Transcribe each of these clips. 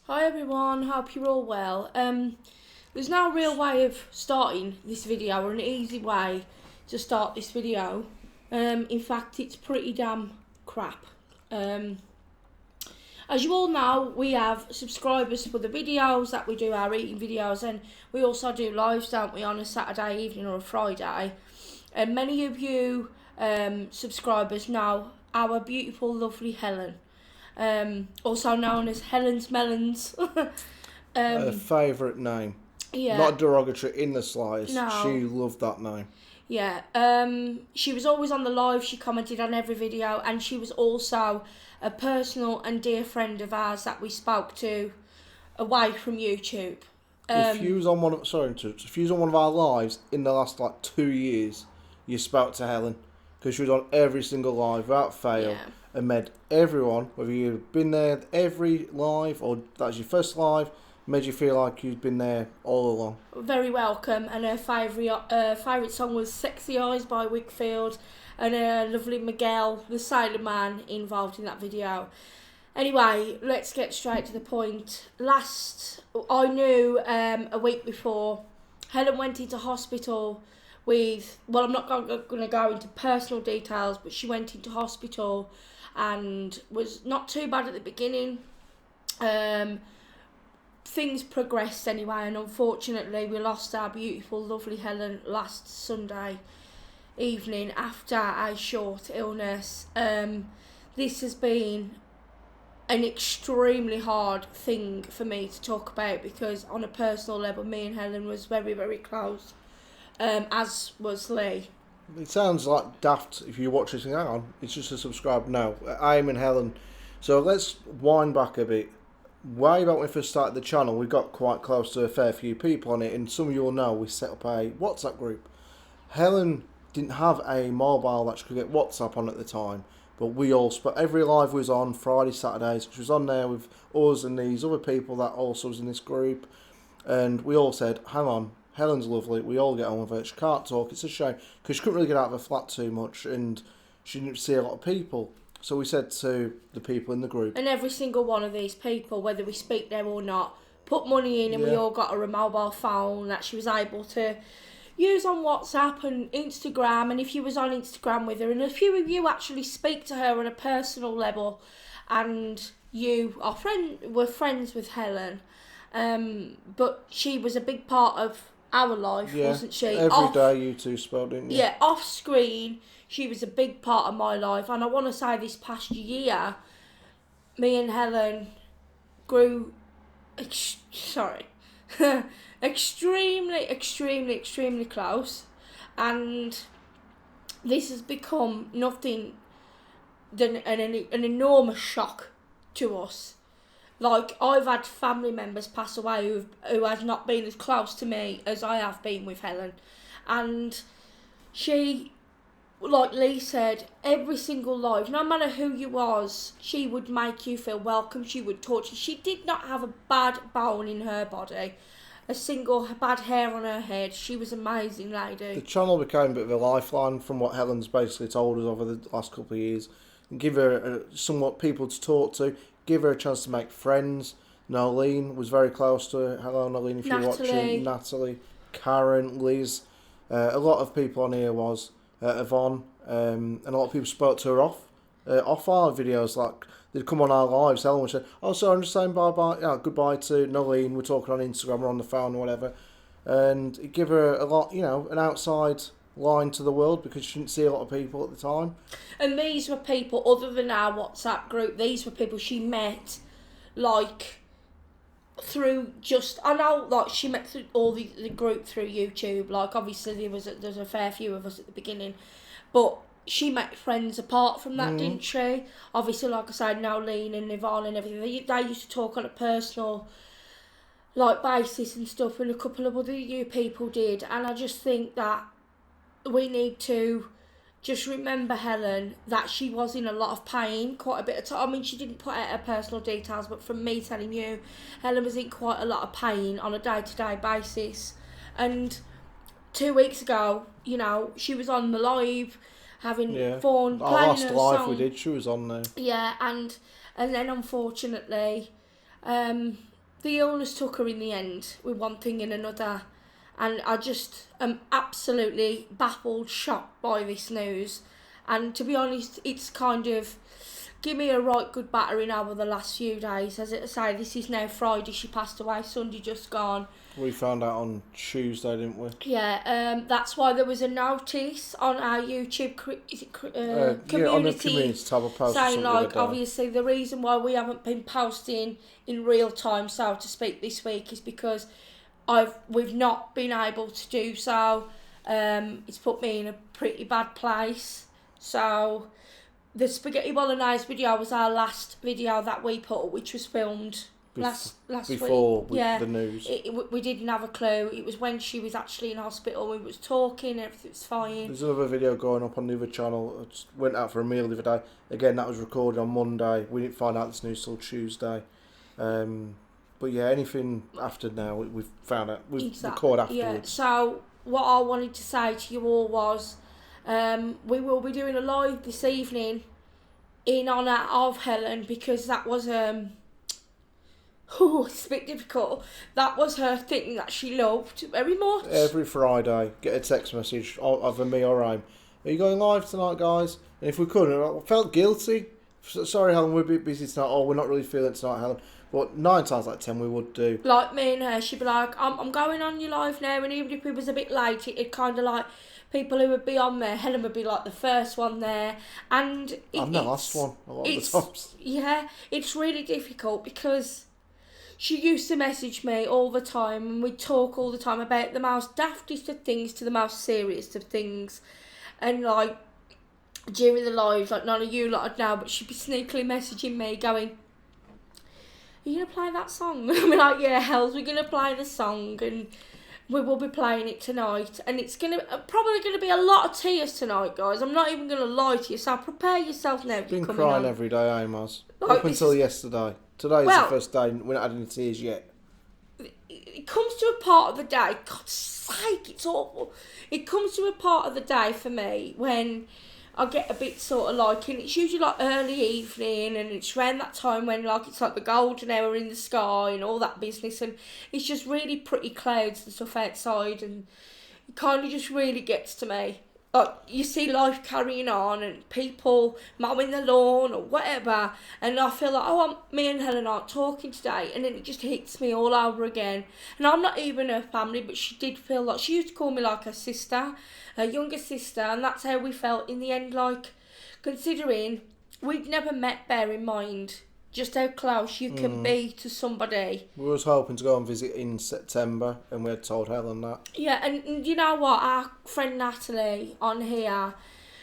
Hi everyone, hope you're all well. There's no real way of starting this video or an easy way to start this video. In fact, it's pretty damn crap. As you all know, we have subscribers for the videos that we do, our eating videos, and we also do lives, don't we, on a Saturday evening or a Friday. And many of you subscribers know our beautiful, lovely Helen. Also known as Helen's Melons. Her favourite name. Yeah. Not derogatory in the slightest. No. She loved that name. Yeah. She was always on the live. She commented on every video, and she was also a personal and dear friend of ours that we spoke to away from YouTube. If you was on one of our lives in the last 2 years, you spoke to Helen because she was on every single live without fail. Yeah. And met everyone, whether you've been there every live or that's your first live, made you feel like you'd been there all along. Very welcome, and her favourite song was Sexy Eyes by Wickfield, and her lovely Miguel, the Sailor Man, involved in that video. Anyway, let's get straight to the point. I knew a week before, Helen went into hospital with, well, I'm not going to go into personal details, but she went into hospital and was not too bad at the beginning. Things progressed anyway, and unfortunately we lost our beautiful, lovely Helen last Sunday evening after a short illness. This has been an extremely hard thing for me to talk about because on a personal level, me and Helen was very, very close, as was Lee. It sounds like daft if you watch this and hang on, it's just a subscribe. No, I'm in Helen. So let's wind back a bit. Way back when we first started the channel, we got quite close to a fair few people on it, and some of you will know we set up a WhatsApp group. Helen didn't have a mobile that she could get WhatsApp on at the time, but we all every live was on Friday, Saturdays. She was on there with us and these other people that also was in this group, and we all said, hang on, Helen's lovely, we all get on with her, she can't talk, it's a shame, because she couldn't really get out of her flat too much, and she didn't see a lot of people. So we said to the people in the group, and every single one of these people, whether we speak them or not, put money in, and we all got her a mobile phone that she was able to use on WhatsApp and Instagram. And if you was on Instagram with her, and a few of you actually speak to her on a personal level, and you were friends with Helen, but she was a big part of our life, wasn't she? Every day you two spoke, didn't you? Yeah, off screen, she was a big part of my life. And I want to say this past year, me and Helen grew extremely, extremely, extremely close. And this has become nothing than an enormous shock to us. Like, I've had family members pass away who has not been as close to me as I have been with Helen. And she, like Lee said, every single life, no matter who you was, she would make you feel welcome, she would talk to you. She did not have a bad bone in her body, a single bad hair on her head. She was an amazing lady. The channel became a bit of a lifeline from what Helen's basically told us over the last couple of years. And give her somewhat people to talk to, give her a chance to make friends. Nolene was very close to her. Hello, Nolene, if you're watching. Natalie, Karen, Liz. A lot of people on here was Yvonne, and a lot of people spoke to her off our videos. Like, they'd come on our lives. Helen would say, "Oh, so I'm just saying bye-bye, goodbye to Nolene. We're talking on Instagram or on the phone or whatever," and it gave her a lot, an outside line to the world because she didn't see a lot of people at the time. And these were people other than our WhatsApp group. These were people she met, like, through just, I know, like, she met through all the group through YouTube. Like, obviously there's a fair few of us at the beginning, but she met friends apart from that, didn't she? Obviously, like I said, Nolene and Yvonne and everything, they used to talk on a personal, like, basis and stuff, and a couple of other you people did. And I just think that we need to just remember Helen, that she was in a lot of pain quite a bit of time. I mean, she didn't put out her personal details, but from me telling you, Helen was in quite a lot of pain on a day-to-day basis. And 2 weeks ago, she was on the live having fun, playing our last her live we did, she was on there. Yeah, and then unfortunately, the illness took her in the end, with one thing and another. And I just am absolutely baffled, shocked by this news. And to be honest, it's kind of give me a right good battering over the last few days. As I say, this is now Friday, she passed away, Sunday just gone. We found out on Tuesday, didn't we? Yeah, that's why there was a notice on our YouTube community, yeah, on the community tab, saying like, obviously the reason why we haven't been posting in real time, so to speak, this week is because we've not been able to do so. It's put me in a pretty bad place. So the spaghetti bolognese video was our last video that we put up, which was filmed last before week. Yeah, the news. We didn't have a clue. It was when she was actually in hospital. We was talking, everything was fine. There's another video going up on the other channel. I just went out for a meal the other day. Again, that was recorded on Monday. We didn't find out this news till Tuesday. But yeah, anything after now, we've found out. We've recorded afterwards. Yeah. So what I wanted to say to you all was, we will be doing a live this evening in honour of Helen, because that was it's a bit difficult. That was her thing that she loved very much. Every Friday, get a text message either me or Ryan. Are you going live tonight, guys? And if we couldn't, I felt guilty. Sorry, Helen, we're a bit busy tonight. We're not really feeling it tonight, Helen. But 9 times out of 10 we would do. Like me and her, she'd be like, I'm going on your live now, and even if it was a bit late, it'd kind of like, people who would be on there, Helen would be like the first one there. And I'm the last one a lot of the times. Yeah, it's really difficult because she used to message me all the time, and we'd talk all the time about the most daftest of things to the most serious of things. And like, during the lives, like none of you lot would know, but she'd be sneakily messaging me going, are you going to play that song? And I'm like, yeah, hells, we're going to play the song, and we will be playing it tonight. And it's probably going to be a lot of tears tonight, guys. I'm not even going to lie to you, so prepare yourself now. Been crying every day, Maz. Like, up until yesterday. Today's the first day we're not had any tears yet. It comes to a part of the day, God's sake, it's awful. It comes to a part of the day for me when I get a bit sort of like, and it's usually like early evening, and it's around that time when like it's like the golden hour in the sky and all that business, and it's just really pretty clouds and stuff outside, and it kind of just really gets to me. Like, you see life carrying on and people mowing the lawn or whatever, and I feel like, me and Helen aren't talking today, and then it just hits me all over again. And I'm not even her family, but she did feel like, she used to call me like her sister, her younger sister, and that's how we felt in the end, like, considering we'd never met, bear in mind just how close you can be to somebody. We was hoping to go and visit in September, and we had told Helen that. Yeah, and you know what? Our friend Natalie on here,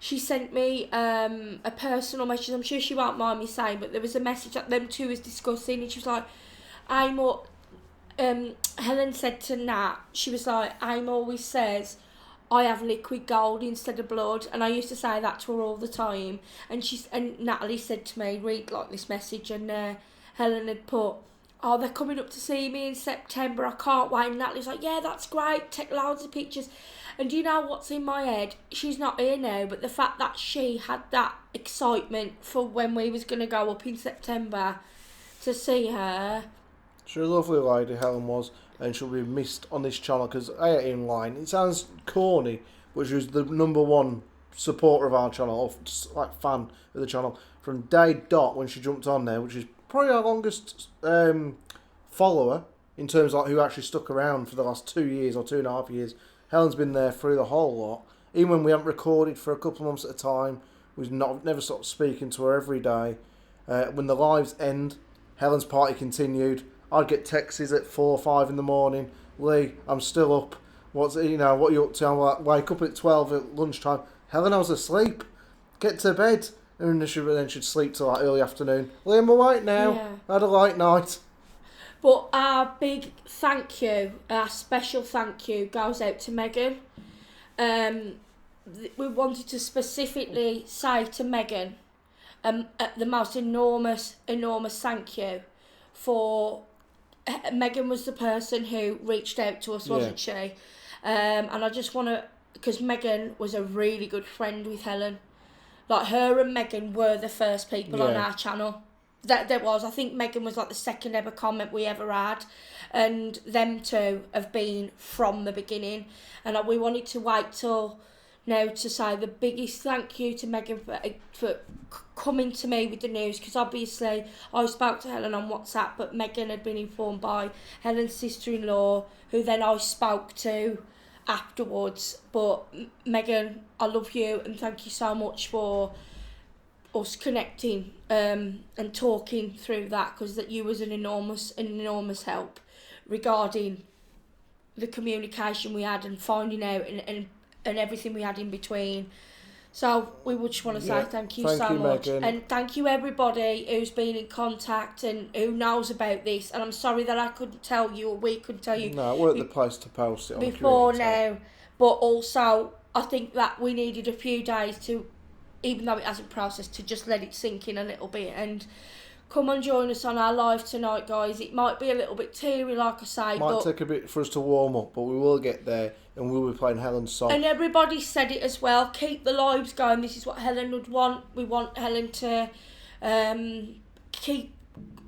she sent me a personal message. I'm sure she won't mind me saying, but there was a message that them two was discussing, and she was like, Helen said to Nat, she was like, Aim always says, I have liquid gold instead of blood, and I used to say that to her all the time. And Natalie said to me, read like this message, and Helen had put, they're coming up to see me in September, I can't wait. And Natalie's like, yeah, that's great, take loads of pictures. And do you know what's in my head? She's not here now, but the fact that she had that excitement for when we was going to go up in September to see her. She's a lovely lady, Helen was. And she'll be missed on this channel because in line, it sounds corny, but she was the #1 supporter of our channel, or just like fan of the channel from day dot when she jumped on there, which is probably our longest follower in terms of like who actually stuck around for the last 2 years or 2.5 years. Helen's been there through the whole lot, even when we haven't recorded for a couple of months at a time. We've never stopped speaking to her every day. When the lives end, Helen's party continued. I'd get texts at 4 or 5 in the morning. Lee, I'm still up. What are you up to? I'm like, wake up at 12 at lunchtime. Helen, I was asleep. Get to bed. And then she'd sleep till like early afternoon. Lee, I'm awake now. Yeah. I had a light night. But our big thank you, our special thank you goes out to Megan. We wanted to specifically say to Megan the most enormous thank you for... Megan was the person who reached out to us, wasn't she? And I just want to, because Megan was a really good friend with Helen. Like, her and Megan were the first people on our channel. that there was. I think Megan was like the second ever comment we ever had, and them two have been from the beginning. And we wanted to wait till now to say the biggest thank you to Megan for coming to me with the news, because obviously I spoke to Helen on WhatsApp, but Megan had been informed by Helen's sister-in-law, who then I spoke to afterwards. But Megan, I love you and thank you so much for us connecting and talking through that, because that you was an enormous help regarding the communication we had and finding out and everything we had in between. So we would just want to say thank you so much. Megan. And thank you everybody who's been in contact and who knows about this. And I'm sorry that I couldn't tell you, or we couldn't tell you. No, we're at the place to post it on before now. But also, I think that we needed a few days to, even though it hasn't processed, to just let it sink in a little bit. And come and join us on our live tonight, guys. It might be a little bit teary, like I say. Might take a bit for us to warm up, but we will get there, and we'll be playing Helen's song. And everybody said it as well. Keep the lives going. This is what Helen would want. We want Helen to keep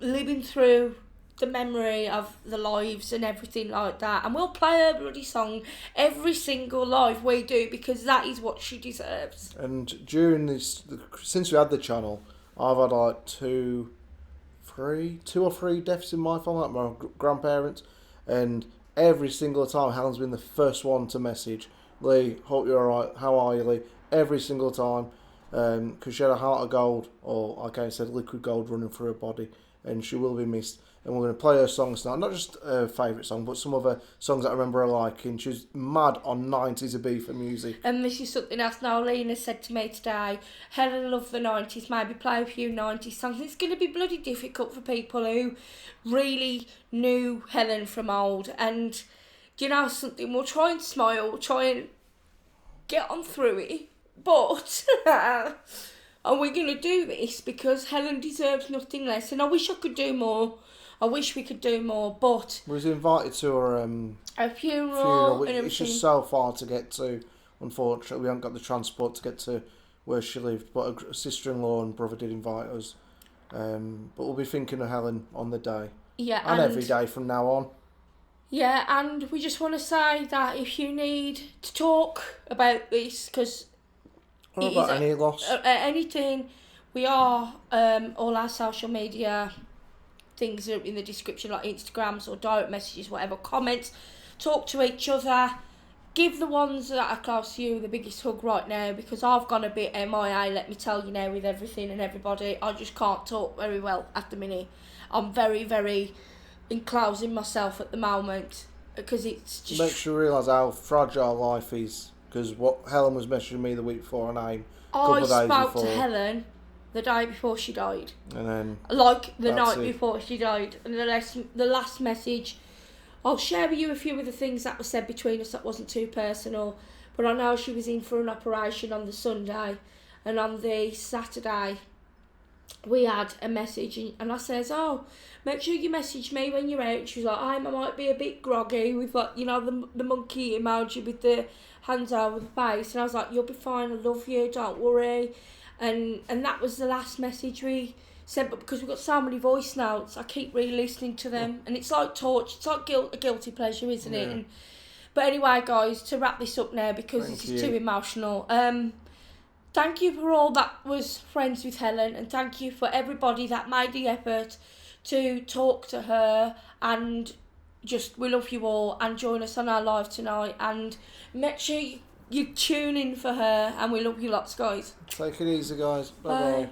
living through the memory of the lives and everything like that. And we'll play her bloody song every single live we do, because that is what she deserves. And during this, since we had the channel, I've had like two or three deaths in my family, like my grandparents, and every single time Helen's been the first one to message, Lee, hope you're alright, how are you, Lee? Every single time, because she had a heart of gold, or like I said, liquid gold running through her body, and she will be missed. And we're going to play her songs now, not just her favourite song, but some other songs that I remember her liking. She's mad on 90s Ibiza music. And this is something else now Lena said to me today. Helen loved the 90s, maybe play a few 90s songs. It's going to be bloody difficult for people who really knew Helen from old. And do you know something? We'll try and smile, we'll try and get on through it. But are we going to do this? Because Helen deserves nothing less. And I wish I could do more. I wish we could do more, but we was invited to her a funeral and everything. It's just so far to get to. Unfortunately, we haven't got the transport to get to where she lived. But her sister-in-law and brother did invite us. But we'll be thinking of Helen on the day. Yeah, and every day from now on. Yeah, and we just want to say that if you need to talk about this, because or about any loss, anything, we are all our social media things are in the description, like Instagrams or direct messages, whatever, comments, talk to each other, give the ones that are close to you the biggest hug right now, because I've gone a bit MIA, let me tell you now, with everything and everybody. I just can't talk very well at the minute. I'm very enclosing myself at the moment, because it's just... Makes you realise how fragile life is, because what Helen was messaging me the week before, and I spoke to Helen the day before she died. And then... Like, the night before she died. And the last message... I'll share with you a few of the things that were said between us that wasn't too personal. But I know she was in for an operation on the Sunday. And on the Saturday, we had a message. And I says, oh, make sure you message me when you're out. She was like, I might be a bit groggy with, like, you know, the monkey emoji with the hands over the face. And I was like, you'll be fine. I love you. Don't worry. And that was the last message we sent, but because we've got so many voice notes, I keep re-listening to them, and it's like torture. It's like a guilty pleasure, isn't it? But anyway, guys, to wrap this up now, because this is too emotional. Thank you for all that was friends with Helen, and thank you for everybody that made the effort to talk to her, and just, we love you all, and join us on our live tonight, and make sure you tune in for her, and we love you lots, guys. Take it easy, guys. Bye.